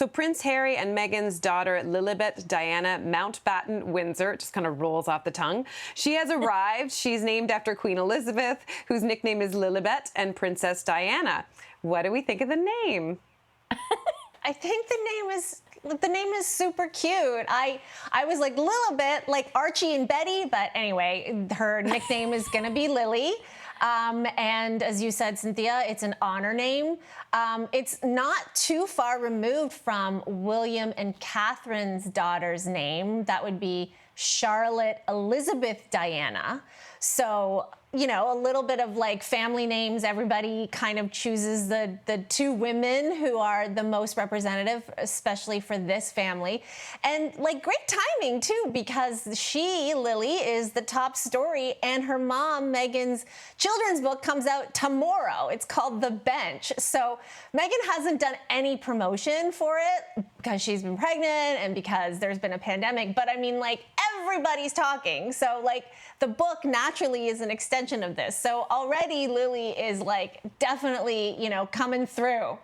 So Prince Harry and Meghan's daughter, Lilibet Diana Mountbatten Windsor, just kind of rolls off the tongue. She has arrived. She's named after Queen Elizabeth, whose nickname is Lilibet, and Princess Diana. What do we think of the name? I think the name is super cute. I was like Lilibet, like Archie and Betty, but anyway, her nickname is gonna be Lily. And as you said, Cynthia, it's an honor name. It's not too far removed from William and Catherine's daughter's name. That would be Charlotte Elizabeth Diana. So, you know, a little bit of like family names. Everybody kind of chooses the two women who are the most representative, especially for this family. And like great timing too, because Lily, is the top story, and her mom, Meghan's children's book comes out tomorrow. It's called The Bench. So Meghan hasn't done any promotion for it because she's been pregnant and because there's been a pandemic. But I mean, like everybody's talking. So like the book naturally is an extension of this. So already Lily is like definitely, you know, coming through.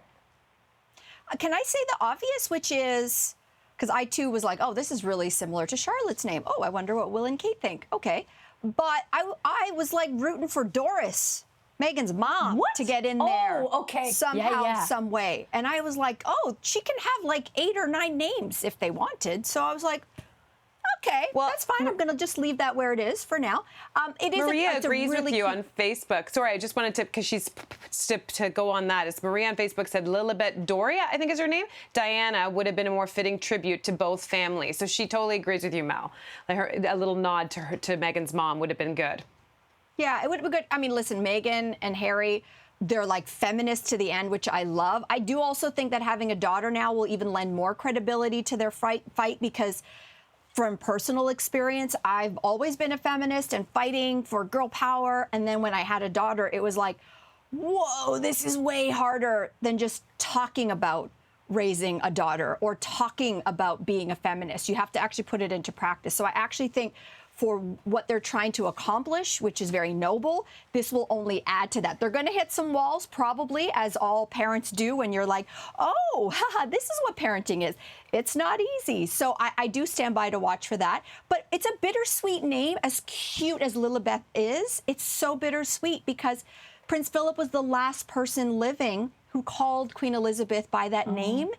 Can I say the obvious, which is, because I too was like, oh, this is really similar to Charlotte's name. Oh, I wonder what Will and Kate think. Okay. But I was like rooting for Doris, Meghan's mom, to get in there somehow, some way. And I was like, oh, she can have like 8 or 9 names if they wanted. So I was like, okay, well, that's fine. I'm going to just leave that where it is for now. Maria agrees with you on Facebook. Sorry, I just wanted to, because she's to go on that. It's Maria on Facebook said Lilibet Doria, I think is her name. Diana would have been a more fitting tribute to both families. So she totally agrees with you, Mel. Like a little nod to Meghan's mom would have been good. Yeah, it would have been good. I mean, listen, Meghan and Harry, they're like feminists to the end, which I love. I do also think that having a daughter now will even lend more credibility to their fight because from personal experience, I've always been a feminist and fighting for girl power. And then when I had a daughter, it was like, whoa, this is way harder than just talking about raising a daughter or talking about being a feminist. You have to actually put it into practice. So I actually think for what they're trying to accomplish, which is very noble, this will only add to that. They're going to hit some walls, probably, as all parents do when you're like, oh, haha, this is what parenting is. It's not easy. So I do stand by to watch for that. But it's a bittersweet name, as cute as Lilibet is. It's so bittersweet because Prince Philip was the last person living who called Queen Elizabeth by that name.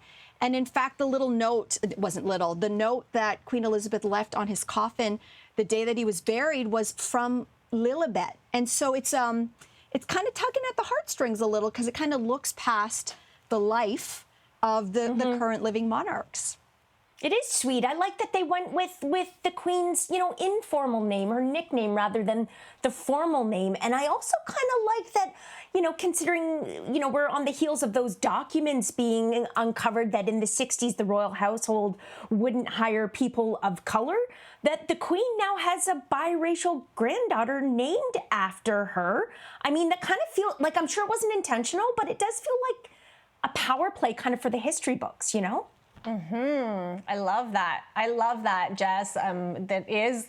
And in fact, the little note, it wasn't little, the note that Queen Elizabeth left on his coffin the day that he was buried was from Lilibet. And so it's kind of tugging at the heartstrings a little because it kind of looks past the life of the current living monarchs. It is sweet. I like that they went with the Queen's, you know, informal name, her nickname, rather than the formal name. And I also kind of like that, you know, considering, you know, we're on the heels of those documents being uncovered that in the 60s the royal household wouldn't hire people of color, that the Queen now has a biracial granddaughter named after her. I mean, that kind of feels like, I'm sure it wasn't intentional, but it does feel like a power play kind of for the history books, you know? I love that. I love that, Jess. That is,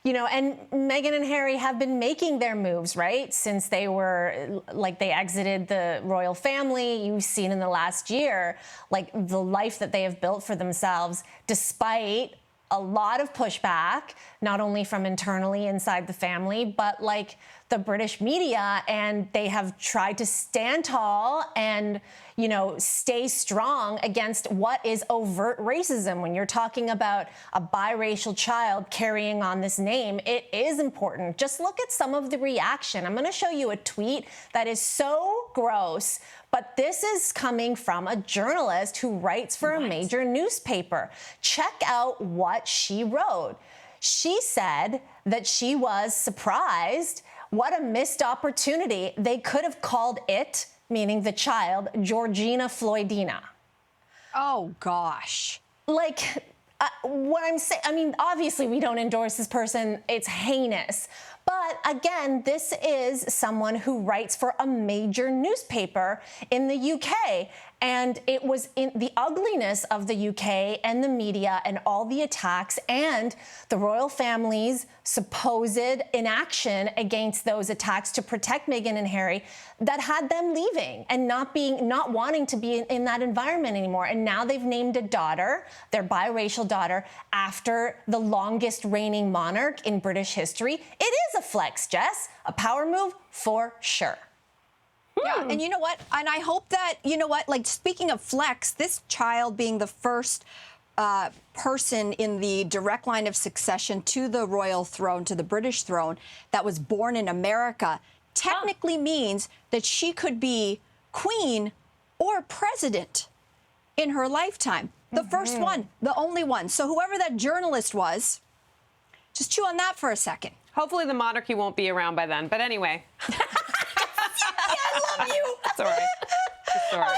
you know, and Meghan and Harry have been making their moves, right? Since they exited the royal family. You've seen in the last year, like the life that they have built for themselves, despite a lot of pushback, not only from internally inside the family, but like the British media, and they have tried to stand tall and, you know, stay strong against what is overt racism. When you're talking about a biracial child carrying on this name, it is important. Just look at some of the reaction. I'm going to show you a tweet that is so gross, but this is coming from a journalist who writes for a major newspaper. Check out what she wrote. She said that she was surprised. What a missed opportunity. They could have called it, meaning the child, Georgina Floydina. Oh, gosh. Like, what I'm saying, I mean, obviously we don't endorse this person. It's heinous. But again, this is someone who writes for a major newspaper in the UK. And it was in the ugliness of the UK and the media and all the attacks and the royal family's supposed inaction against those attacks to protect Meghan and Harry that had them leaving and not wanting to be in that environment anymore. And now they've named a daughter, their biracial daughter, after the longest reigning monarch in British history. It is a flex, Jess, a power move for sure. Yeah, and you know what? And I hope that, you know what, like speaking of flex, this child being the first person in the direct line of succession to the royal throne, to the British throne, that was born in America, technically means that she could be queen or president in her lifetime. The first one, the only one. So whoever that journalist was, just chew on that for a second. Hopefully the monarchy won't be around by then. But anyway. I love you. Sorry. Sorry.